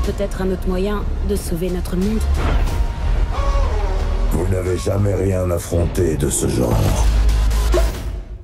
peut-être un autre moyen de sauver notre monde. Vous n'avez jamais rien affronté de ce genre.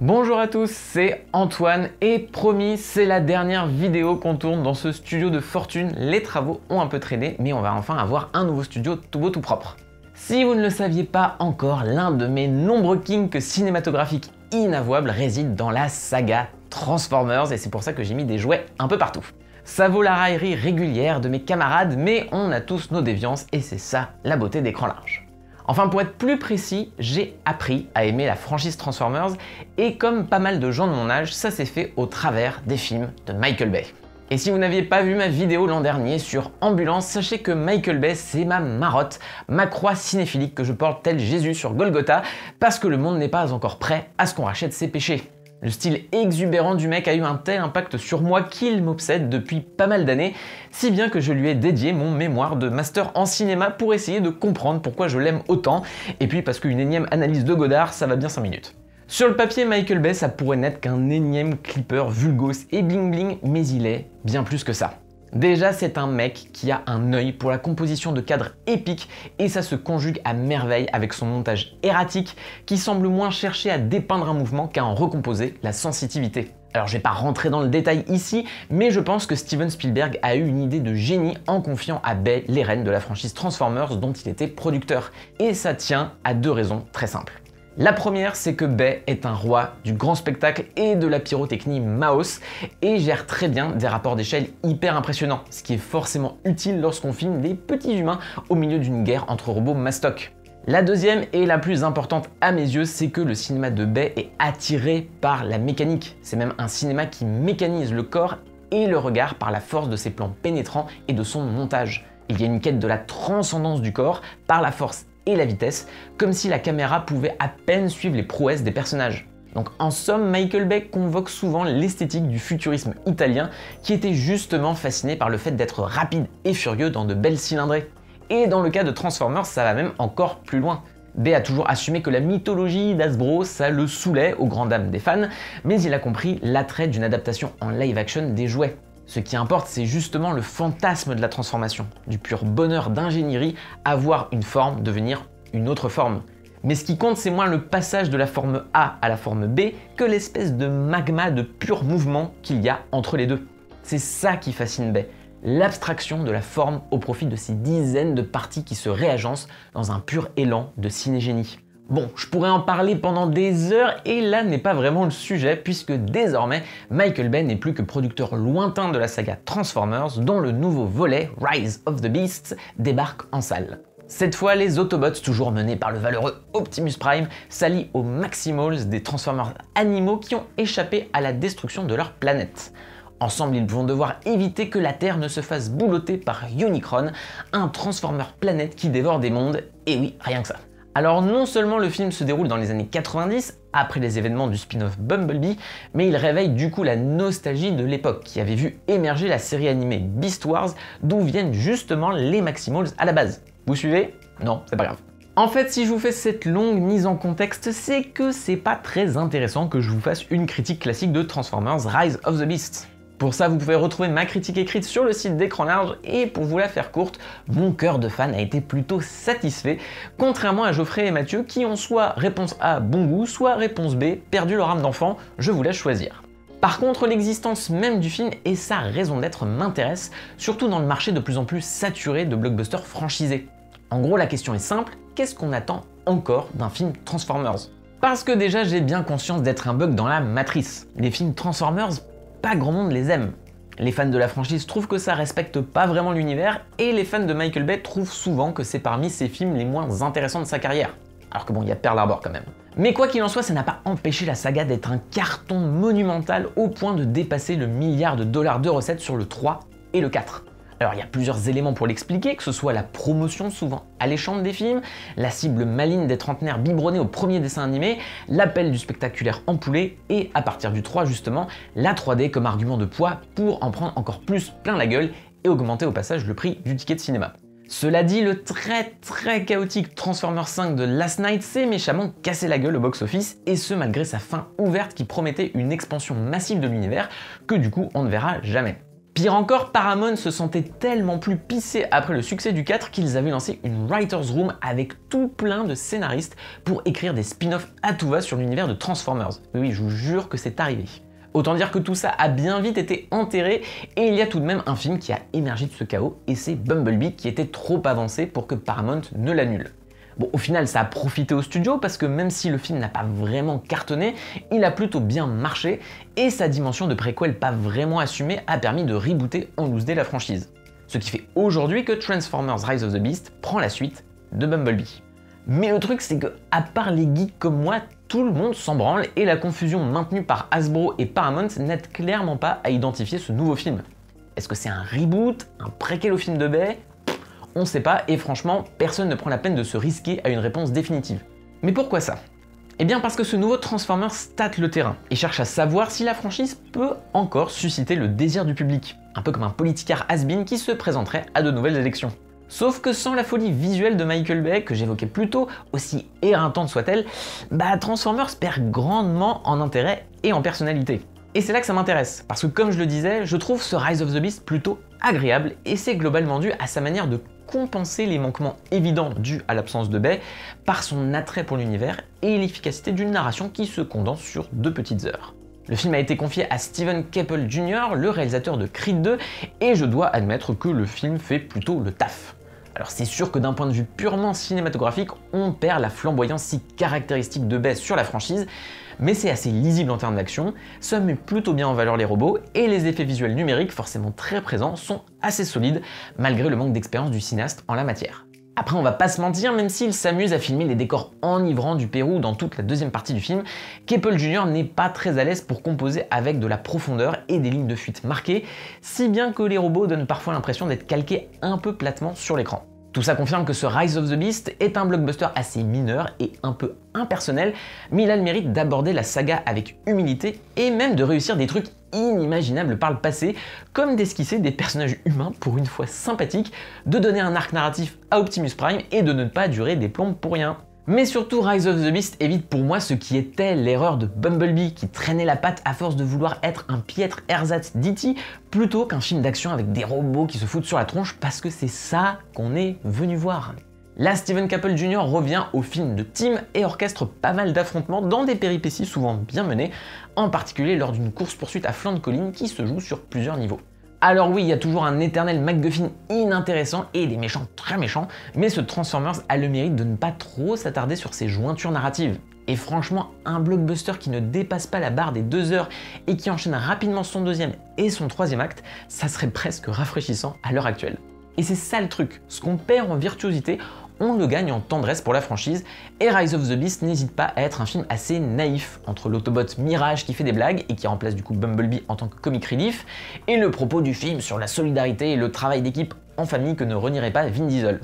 Bonjour à tous, c'est Antoine et promis, c'est la dernière vidéo qu'on tourne dans ce studio de fortune. Les travaux ont un peu traîné, mais on va enfin avoir un nouveau studio tout beau tout propre. Si vous ne le saviez pas encore, l'un de mes nombreux kinks cinématographiques inavouables réside dans la saga Transformers et c'est pour ça que j'ai mis des jouets un peu partout. Ça vaut la raillerie régulière de mes camarades, mais on a tous nos déviances et c'est ça la beauté d'écran large. Enfin, pour être plus précis, j'ai appris à aimer la franchise Transformers et comme pas mal de gens de mon âge, ça s'est fait au travers des films de Michael Bay. Et si vous n'aviez pas vu ma vidéo l'an dernier sur Ambulance, sachez que Michael Bay c'est ma marotte, ma croix cinéphilique que je porte tel Jésus sur Golgotha parce que le monde n'est pas encore prêt à ce qu'on rachète ses péchés. Le style exubérant du mec a eu un tel impact sur moi qu'il m'obsède depuis pas mal d'années, si bien que je lui ai dédié mon mémoire de master en cinéma pour essayer de comprendre pourquoi je l'aime autant, et puis parce qu'une énième analyse de Godard, ça va bien 5 minutes. Sur le papier, Michael Bay, ça pourrait n'être qu'un énième clipper vulgos et bling bling, mais il est bien plus que ça. Déjà, c'est un mec qui a un œil pour la composition de cadres épiques et ça se conjugue à merveille avec son montage erratique qui semble moins chercher à dépeindre un mouvement qu'à en recomposer la sensitivité. Alors je vais pas rentrer dans le détail ici, mais je pense que Steven Spielberg a eu une idée de génie en confiant à Bay les rênes de la franchise Transformers dont il était producteur. Et ça tient à deux raisons très simples. La première, c'est que Bay est un roi du grand spectacle et de la pyrotechnie Maos et gère très bien des rapports d'échelle hyper impressionnants, ce qui est forcément utile lorsqu'on filme des petits humains au milieu d'une guerre entre robots mastoc. La deuxième et la plus importante à mes yeux, c'est que le cinéma de Bay est attiré par la mécanique. C'est même un cinéma qui mécanise le corps et le regard par la force de ses plans pénétrants et de son montage. Il y a une quête de la transcendance du corps par la force et la vitesse, comme si la caméra pouvait à peine suivre les prouesses des personnages. Donc en somme, Michael Bay convoque souvent l'esthétique du futurisme italien qui était justement fasciné par le fait d'être rapide et furieux dans de belles cylindrées. Et dans le cas de Transformers, ça va même encore plus loin. Bay a toujours assumé que la mythologie d'Hasbro, ça le saoulait aux grandes dames des fans, mais il a compris l'attrait d'une adaptation en live action des jouets. Ce qui importe, c'est justement le fantasme de la transformation, du pur bonheur d'ingénierie à voir une forme devenir une autre forme. Mais ce qui compte, c'est moins le passage de la forme A à la forme B que l'espèce de magma de pur mouvement qu'il y a entre les deux. C'est ça qui fascine Bay, l'abstraction de la forme au profit de ces dizaines de parties qui se réagencent dans un pur élan de cinégénie. Bon, je pourrais en parler pendant des heures et là n'est pas vraiment le sujet puisque désormais Michael Bay n'est plus que producteur lointain de la saga Transformers dont le nouveau volet Rise of the Beasts débarque en salle. Cette fois, les Autobots, toujours menés par le valeureux Optimus Prime, s'allient aux Maximals des Transformers animaux qui ont échappé à la destruction de leur planète. Ensemble, ils vont devoir éviter que la Terre ne se fasse boulotter par Unicron, un Transformer planète qui dévore des mondes, et oui, rien que ça. Alors non seulement le film se déroule dans les années 90, après les événements du spin-off Bumblebee, mais il réveille du coup la nostalgie de l'époque qui avait vu émerger la série animée Beast Wars, d'où viennent justement les Maximals à la base. Vous suivez? Non, c'est pas grave. En fait, si je vous fais cette longue mise en contexte, c'est que c'est pas très intéressant que je vous fasse une critique classique de Transformers Rise of the Beasts. Pour ça, vous pouvez retrouver ma critique écrite sur le site d'Écran Large et pour vous la faire courte, mon cœur de fan a été plutôt satisfait, contrairement à Geoffrey et Mathieu qui ont soit réponse A bon goût, soit réponse B perdu leur âme d'enfant, je vous laisse choisir. Par contre, l'existence même du film et sa raison d'être m'intéressent, surtout dans le marché de plus en plus saturé de blockbusters franchisés. En gros, la question est simple, qu'est-ce qu'on attend encore d'un film Transformers? Parce que déjà, j'ai bien conscience d'être un bug dans la matrice. Les films Transformers, pas grand monde les aime. Les fans de la franchise trouvent que ça respecte pas vraiment l'univers et les fans de Michael Bay trouvent souvent que c'est parmi ses films les moins intéressants de sa carrière. Alors que bon, il y a Pearl Harbor quand même. Mais quoi qu'il en soit, ça n'a pas empêché la saga d'être un carton monumental au point de dépasser le milliard de dollars de recettes sur le 3 et le 4. Alors il y a plusieurs éléments pour l'expliquer, que ce soit la promotion souvent alléchante des films, la cible maligne des trentenaires biberonnés au premier dessin animé, l'appel du spectaculaire ampoulé et à partir du 3 justement, la 3D comme argument de poids pour en prendre encore plus plein la gueule et augmenter au passage le prix du ticket de cinéma. Cela dit, le très chaotique Transformers 5 de Last Night s'est méchamment cassé la gueule au box-office, et ce malgré sa fin ouverte qui promettait une expansion massive de l'univers que du coup on ne verra jamais. Pire encore, Paramount se sentait tellement plus pissé après le succès du 4 qu'ils avaient lancé une writer's room avec tout plein de scénaristes pour écrire des spin-offs à tout va sur l'univers de Transformers. Oui, je vous jure que c'est arrivé. Autant dire que tout ça a bien vite été enterré et il y a tout de même un film qui a émergé de ce chaos et c'est Bumblebee qui était trop avancé pour que Paramount ne l'annule. Bon, au final, ça a profité au studio parce que même si le film n'a pas vraiment cartonné, il a plutôt bien marché et sa dimension de préquel pas vraiment assumée a permis de rebooter en loose day la franchise. Ce qui fait aujourd'hui que Transformers Rise of the Beast prend la suite de Bumblebee. Mais le truc, c'est que, à part les geeks comme moi, tout le monde s'en branle et la confusion maintenue par Hasbro et Paramount n'aide clairement pas à identifier ce nouveau film. Est-ce que c'est un reboot, un préquel au film de Bay ? On sait pas et franchement, personne ne prend la peine de se risquer à une réponse définitive. Mais pourquoi ça ? Eh bien parce que ce nouveau Transformers tâte le terrain et cherche à savoir si la franchise peut encore susciter le désir du public, un peu comme un politicard has-been qui se présenterait à de nouvelles élections. Sauf que sans la folie visuelle de Michael Bay, que j'évoquais plus tôt, aussi éreintante soit-elle, Transformers perd grandement en intérêt et en personnalité. Et c'est là que ça m'intéresse, parce que comme je le disais, je trouve ce Rise of the Beast plutôt agréable, et c'est globalement dû à sa manière de compenser les manquements évidents dus à l'absence de Bay par son attrait pour l'univers et l'efficacité d'une narration qui se condense sur 2 petites heures. Le film a été confié à Steven Caple Jr., le réalisateur de Creed 2, et je dois admettre que le film fait plutôt le taf. Alors c'est sûr que d'un point de vue purement cinématographique, on perd la flamboyance si caractéristique de Bay sur la franchise, mais c'est assez lisible en termes d'action, ça met plutôt bien en valeur les robots, et les effets visuels numériques, forcément très présents, sont assez solides, malgré le manque d'expérience du cinéaste en la matière. Après on va pas se mentir, même s'il s'amuse à filmer les décors enivrants du Pérou dans toute la deuxième partie du film, Caple Jr. n'est pas très à l'aise pour composer avec de la profondeur et des lignes de fuite marquées, si bien que les robots donnent parfois l'impression d'être calqués un peu platement sur l'écran. Tout ça confirme que ce Rise of the Beast est un blockbuster assez mineur et un peu impersonnel, mais il a le mérite d'aborder la saga avec humilité et même de réussir des trucs inimaginables par le passé, comme d'esquisser des personnages humains pour une fois sympathiques, de donner un arc narratif à Optimus Prime et de ne pas durer des plombes pour rien. Mais surtout, Rise of the Beast évite pour moi ce qui était l'erreur de Bumblebee, qui traînait la patte à force de vouloir être un piètre ersatz d'E.T. plutôt qu'un film d'action avec des robots qui se foutent sur la tronche, parce que c'est ça qu'on est venu voir. Là, Steven Caple Jr. revient au film de Tim et orchestre pas mal d'affrontements dans des péripéties souvent bien menées, en particulier lors d'une course-poursuite à flanc de colline qui se joue sur plusieurs niveaux. Alors oui, il y a toujours un éternel MacGuffin inintéressant et des méchants très méchants, mais ce Transformers a le mérite de ne pas trop s'attarder sur ses jointures narratives. Et franchement, un blockbuster qui ne dépasse pas la barre des 2 heures et qui enchaîne rapidement son 2e et son 3e acte, ça serait presque rafraîchissant à l'heure actuelle. Et c'est ça le truc, ce qu'on perd en virtuosité, on le gagne en tendresse pour la franchise, et Rise of the Beast n'hésite pas à être un film assez naïf, entre l'autobot Mirage qui fait des blagues et qui remplace du coup Bumblebee en tant que comic relief, et le propos du film sur la solidarité et le travail d'équipe en famille que ne renierait pas Vin Diesel.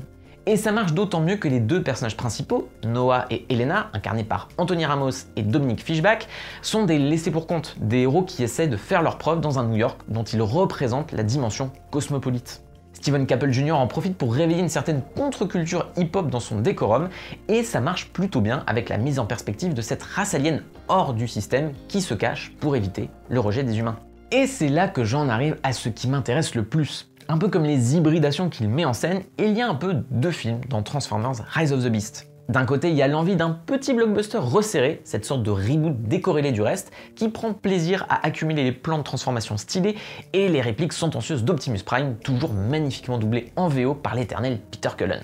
Et ça marche d'autant mieux que les 2 personnages principaux, Noah et Elena, incarnés par Anthony Ramos et Dominic Fishback, sont des laissés pour compte, des héros qui essaient de faire leurs preuves dans un New York dont ils représentent la dimension cosmopolite. Steven Caple Jr. en profite pour réveiller une certaine contre-culture hip-hop dans son décorum, et ça marche plutôt bien avec la mise en perspective de cette race alien hors du système qui se cache pour éviter le rejet des humains. Et c'est là que j'en arrive à ce qui m'intéresse le plus. Un peu comme les hybridations qu'il met en scène, il y a un peu 2 films dans Transformers Rise of the Beast. D'un côté, il y a l'envie d'un petit blockbuster resserré, cette sorte de reboot décorrélé du reste, qui prend plaisir à accumuler les plans de transformation stylés et les répliques sentencieuses d'Optimus Prime, toujours magnifiquement doublé en VO par l'éternel Peter Cullen.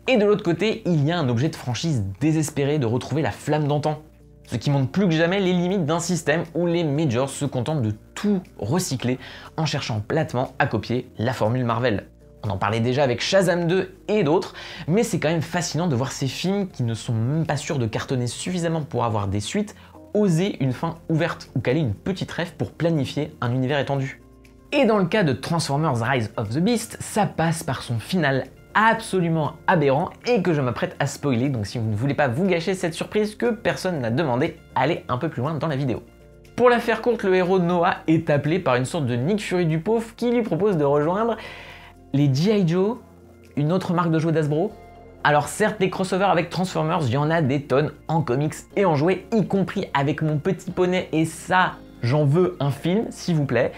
Et de l'autre côté, il y a un objet de franchise désespéré de retrouver la flamme d'antan, ce qui montre plus que jamais les limites d'un système où les majors se contentent de tout recycler en cherchant platement à copier la formule Marvel. On en parlait déjà avec Shazam 2 et d'autres, mais c'est quand même fascinant de voir ces films qui ne sont même pas sûrs de cartonner suffisamment pour avoir des suites, oser une fin ouverte ou caler une petite rêve pour planifier un univers étendu. Et dans le cas de Transformers Rise of the Beast, ça passe par son final absolument aberrant et que je m'apprête à spoiler, donc si vous ne voulez pas vous gâcher cette surprise que personne n'a demandé, allez un peu plus loin dans la vidéo. Pour la faire courte, le héros Noah est appelé par une sorte de Nick Fury du pauvre qui lui propose de rejoindre les G.I. Joe, une autre marque de jouets d'Hasbro. Alors certes, des crossovers avec Transformers, il y en a des tonnes en comics et en jouets, y compris avec Mon Petit Poney, et ça, j'en veux un film, s'il vous plaît.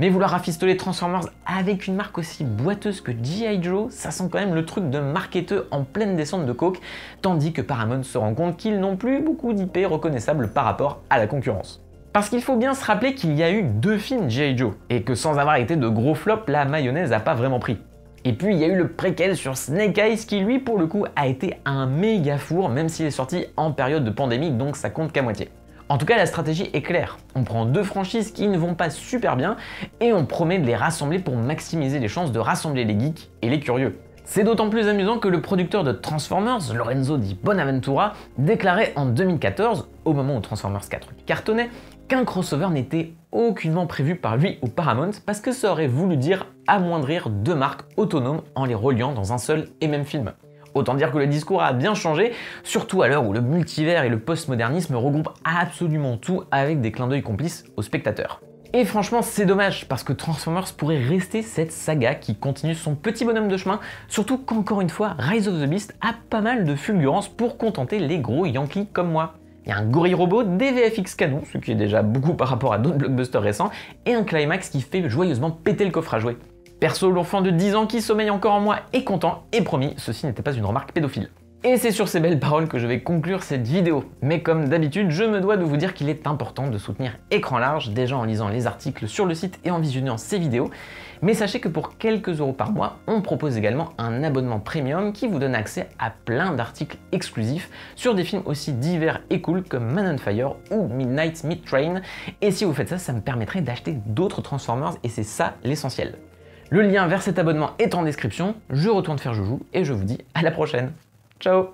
Mais vouloir rafistoler Transformers avec une marque aussi boiteuse que G.I. Joe, ça sent quand même le truc de marketeur en pleine descente de coke, tandis que Paramount se rend compte qu'ils n'ont plus beaucoup d'IP reconnaissables par rapport à la concurrence. Parce qu'il faut bien se rappeler qu'il y a eu 2 films G.I. Joe, et que sans avoir été de gros flops, la mayonnaise a pas vraiment pris. Et puis il y a eu le préquel sur Snake Eyes qui lui pour le coup a été un méga four, même s'il est sorti en période de pandémie, donc ça compte qu'à moitié. En tout cas la stratégie est claire, on prend 2 franchises qui ne vont pas super bien, et on promet de les rassembler pour maximiser les chances de rassembler les geeks et les curieux. C'est d'autant plus amusant que le producteur de Transformers, Lorenzo Di Bonaventura, déclarait en 2014, au moment où Transformers 4 cartonnait, qu'un crossover n'était aucunement prévu par lui ou Paramount parce que ça aurait voulu dire amoindrir 2 marques autonomes en les reliant dans un seul et même film. Autant dire que le discours a bien changé, surtout à l'heure où le multivers et le postmodernisme regroupent absolument tout avec des clins d'œil complices aux spectateurs. Et franchement, c'est dommage, parce que Transformers pourrait rester cette saga qui continue son petit bonhomme de chemin, surtout qu'encore une fois, Rise of the Beast a pas mal de fulgurance pour contenter les gros Yankees comme moi. Il y a un gorille robot, des VFX canon, ce qui est déjà beaucoup par rapport à d'autres blockbusters récents, et un climax qui fait joyeusement péter le coffre à jouer. Perso, l'enfant de 10 ans qui sommeille encore en moi est content, et promis, ceci n'était pas une remarque pédophile. Et c'est sur ces belles paroles que je vais conclure cette vidéo. Mais comme d'habitude, je me dois de vous dire qu'il est important de soutenir Écran Large, déjà en lisant les articles sur le site et en visionnant ces vidéos. Mais sachez que pour quelques euros par mois, on propose également un abonnement premium qui vous donne accès à plein d'articles exclusifs sur des films aussi divers et cool comme Man on Fire ou Midnight Meat Train. Et si vous faites ça, ça me permettrait d'acheter d'autres Transformers et c'est ça l'essentiel. Le lien vers cet abonnement est en description, je retourne faire joujou et je vous dis à la prochaine. Ciao!